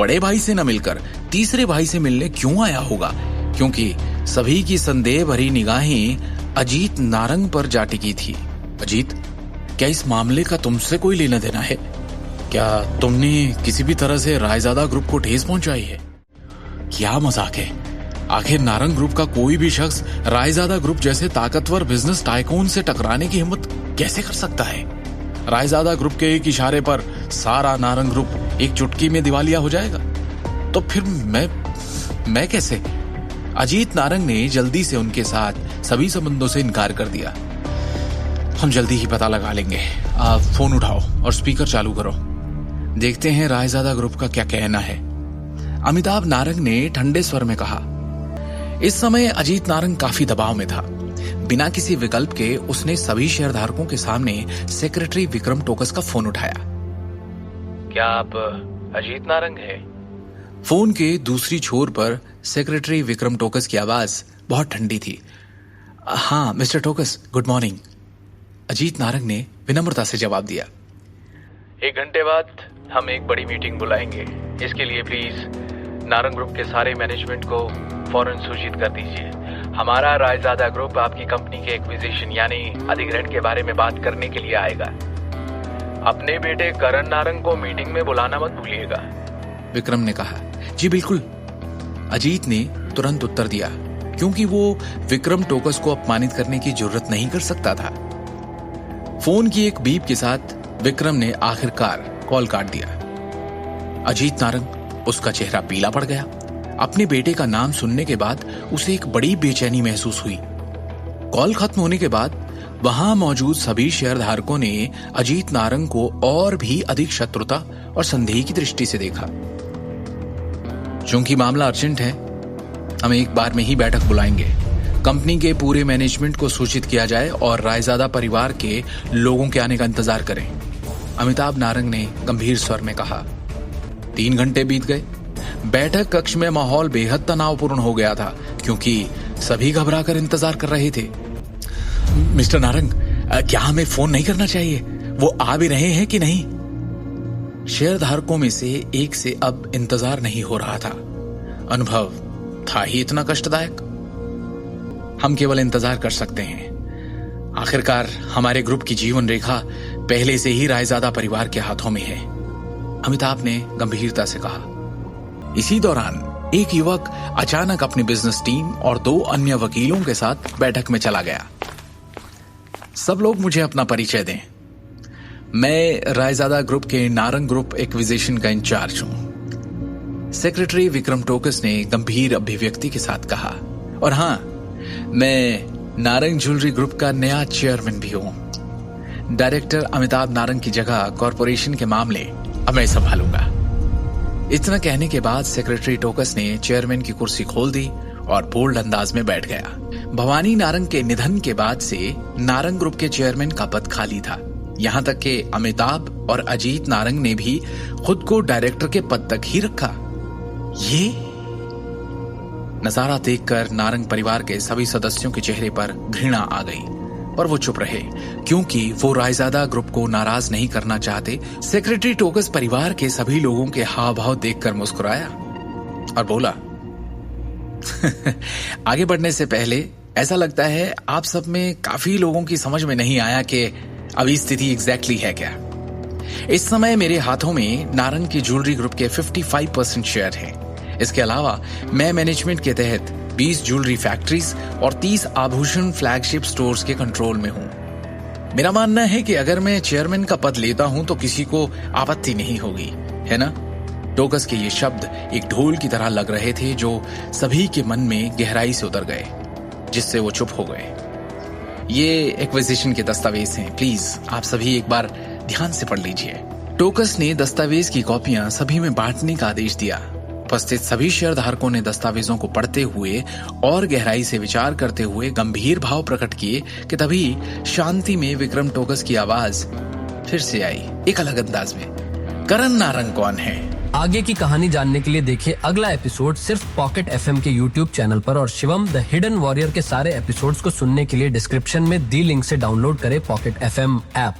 बड़े भाई से न मिलकर तीसरे भाई से मिलने क्यों आया होगा, क्योंकि सभी की संदेह भरी निगाहें अजीत नारंग पर जा टिकी थी। अजीत, क्या इस मामले का तुमसे कोई लेना देना है? क्या तुमने किसी भी तरह से रायजादा ग्रुप को ठेस पहुंचाई है? क्या मजाक है? आखिर नारंग ग्रुप का कोई भी शख्स रायजादा ग्रुप जैसे ताकतवर बिजनेस टाइकून से टकराने की हिम्मत कैसे कर सकता है? रायजादा ग्रुप के एक इशारे पर सारा नारंग ग्रुप एक चुटकी में दिवालिया हो जाएगा। तो फिर मैं कैसे? अजीत नारंग ने जल्दी से उनके साथ सभी संबंधों से इनकार कर दिया। हम जल्दी ही पता लगा लेंगे। आप फोन उठाओ और स्पीकर चालू करो, देखते हैं रायजादा ग्रुप का क्या कहना है, अमिताभ नारंग ने ठंडे स्वर में कहा। इस समय अजीत नारंग काफी दबाव में था। बिना किसी विकल्प के उसने सभी शेयरधारकों के सामने सेक्रेटरी विक्रम टोकस का फोन उठाया। क्या आप अजीत नारंग हैं? फोन के दूसरी छोर पर सेक्रेटरी विक्रम टोकस की आवाज बहुत ठंडी थी। हाँ mister Tokas, good morning, Ajit Narang ने विनम्रता से जवाब दिया। 1 घंटे बाद हम एक बड़ी मीटिंग बुलाएंगे। इसके लिए प्लीज नारंग ग्रुप के सारे मैनेजमेंट को फौरन सूचित कर दीजिए। हमारा रायजादा ग्रुप आपकी कंपनी के एक्विजिशन यानी अधिग्रहण के बारे में बात करने के लिए आएगा। अपने बेटे करण नारंग को मीटिंग में बुलाना मत भूलिएगा, विक्रम ने कहा। जी बिल्कुल, अजीत ने तुरंत उत्तर दिया, क्योंकि वो विक्रम टोकस को अपमानित करने की जरूरत नहीं कर सकता था। फोन की एक बीप के साथ विक्रम ने आखिरकार कॉल काट दिया। अजीत नारंग, उसका चेहरा पीला पड़ गया। अपने बेटे का नाम सुनने के बाद उसे एक बड़ी बेचैनी महसूस हुई। कॉल खत्म होने के बाद वहां मौजूद सभी शेयरधारकों ने अजीत नारंग को और भी अधिक शत्रुता और संदेह की दृष्टि से देखा। चूंकि मामला अर्जेंट है, हम एक बार में ही बैठक बुलाएंगे। कंपनी के पूरे मैनेजमेंट को सूचित किया जाए और रायजादा परिवार के लोगों के आने का इंतजार करें, अमिताभ नारंग ने गंभीर स्वर में कहा। 3 घंटे बीत गए। बैठक कक्ष में माहौल बेहद तनावपूर्ण हो गया था, क्योंकि सभी घबराकर इंतजार कर रहे थे। मिस्टर नारंग, क्या हमें फोन नहीं करना चाहिए? वो आ भी रहे हैं कि नहीं? शेयरधारकों में से एक से अब इंतजार नहीं हो रहा था। अनुभव था ही इतना कष्टदायक। हम केवल इंतजार कर सकते हैं। आखिरकार हमारे ग्रुप की जीवन रेखा पहले से ही रायजादा परिवार के हाथों में है, अमिताभ ने गंभीरता से कहा। इसी दौरान एक युवक अचानक अपनी बिजनेस टीम और 2 अन्य वकीलों के साथ बैठक में चला गया। सब लोग मुझे अपना परिचय दें। मैं रायजादा ग्रुप के नारंग ग्रुप एक्विजिशन का इंचार्ज हूं, सेक्रेटरी विक्रम टोकस ने गंभीर अभिव्यक्ति के साथ कहा। और हां, मैं नारंग ज्वेलरी ग्रुप का नया चेयरमैन भी हूं। डायरेक्टर अमिताभ नारंग की जगह कॉरपोरेशन के मामले अब मैं संभालूंगा। इतना कहने के बाद सेक्रेटरी टोकस ने चेयरमैन की कुर्सी खोल दी और बोल्ड अंदाज में बैठ गया। भवानी नारंग के निधन के बाद से नारंग ग्रुप के चेयरमैन का पद खाली था। यहां तक कि अमिताभ और अजीत नारंग ने भी खुद को डायरेक्टर के पद तक ही रखा। ये नजारा देखकर नारंग परिवार के सभी सदस्यों के चेहरे पर घृणा आ गई, पर वो चुप रहे, क्योंकि वो रायजादा ग्रुप को नाराज नहीं करना चाहते। सेक्रेटरी टोकस परिवार के सभी लोगों के हाव भाव देखकर मुस्कुराया और बोला, आगे बढ़ने से पहले ऐसा लगता है आप सब में काफी लोगों की समझ में नहीं आया कि अभी स्थिति एग्जैक्टली है क्या। इस समय मेरे हाथों में नारंग की ज्वेलरी ग्रुप के 55% शेयर हैं। इसके अलावा मैं मैनेजमेंट के तहत 20 ज्वेलरी फैक्ट्रीज और 30 आभूषण फ्लैगशिप स्टोर्स के कंट्रोल में हूं। मेरा मानना है कि अगर मैं चेयरमैन का पद लेता हूं तो किसी को आपत्ति नहीं होगी, है ना? टोकस के ये शब्द एक ढोल की तरह लग रहे थे, जो सभी के मन में गहराई से उतर गए, जिससे वो चुप हो गए। ये एक्विजिशन के दस्तावेज हैं, प्लीज आप सभी एक बार ध्यान से पढ़ लीजिए। टोकस ने दस्तावेज की कॉपियां सभी में बांटने का आदेश दिया। उपस्थित सभी शेयरधारकों ने दस्तावेजों को पढ़ते हुए और गहराई से विचार करते हुए गंभीर भाव प्रकट किए कि तभी शांति में विक्रम टोकस की आवाज फिर से आई, एक अलग अंदाज में। करण नारंग कौन है? आगे की कहानी जानने के लिए देखिए अगला एपिसोड सिर्फ पॉकेट एफएम के यूट्यूब चैनल पर, और शिवम द हिडन वॉरियर के सारे एपिसोड्स को सुनने के लिए डिस्क्रिप्शन में दी लिंक से डाउनलोड करें पॉकेट एफएम ऐप।